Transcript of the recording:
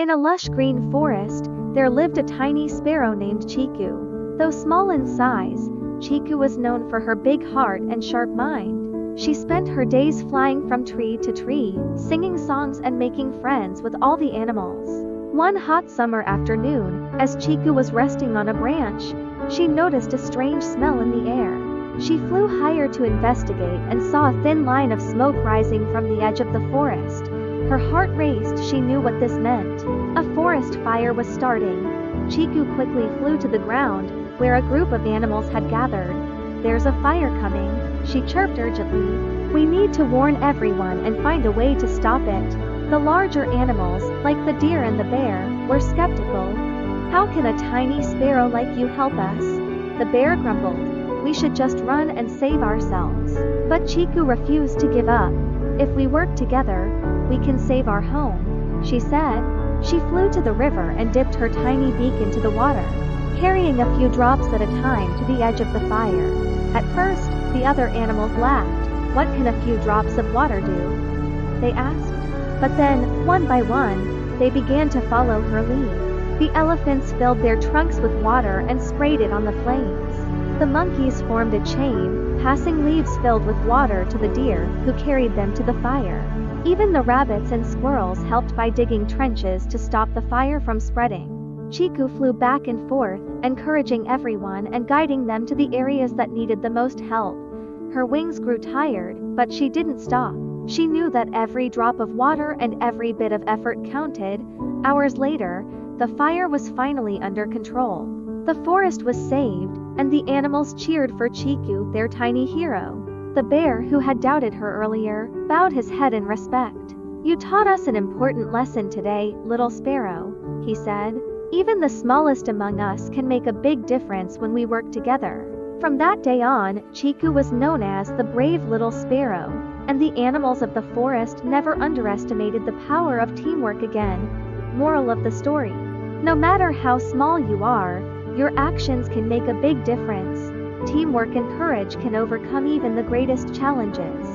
In a lush green forest, there lived a tiny sparrow named Chiku. Though small in size, Chiku was known for her big heart and sharp mind. She spent her days flying from tree to tree, singing songs and making friends with all the animals. One hot summer afternoon, as Chiku was resting on a branch, she noticed a strange smell in the air. She flew higher to investigate and saw a thin line of smoke rising from the edge of the forest. Her heart raced. She knew what this meant. A forest fire was starting. Chiku quickly flew to the ground, where a group of animals had gathered. "There's a fire coming," she chirped urgently. "We need to warn everyone and find a way to stop it." The larger animals, like the deer and the bear, were skeptical. "How can a tiny sparrow like you help us?" The bear grumbled. "We should just run and save ourselves." But Chiku refused to give up. "If we work together, we can save our home," she said. She flew to the river and dipped her tiny beak into the water, carrying a few drops at a time to the edge of the fire. At first, the other animals laughed. "What can a few drops of water do?" they asked. But then, one by one, they began to follow her lead. The elephants filled their trunks with water and sprayed it on the flames. The monkeys formed a chain, passing leaves filled with water to the deer, who carried them to the fire. Even the rabbits and squirrels helped by digging trenches to stop the fire from spreading. Chiku flew back and forth, encouraging everyone and guiding them to the areas that needed the most help. Her wings grew tired, but she didn't stop. She knew that every drop of water and every bit of effort counted. Hours later, the fire was finally under control. The forest was saved, and the animals cheered for Chiku, their tiny hero. The bear, who had doubted her earlier, bowed his head in respect. "You taught us an important lesson today, little sparrow," he said. "Even the smallest among us can make a big difference when we work together." From that day on, Chiku was known as the brave little sparrow, and the animals of the forest never underestimated the power of teamwork again. Moral of the story: no matter how small you are, your actions can make a big difference. Teamwork and courage can overcome even the greatest challenges.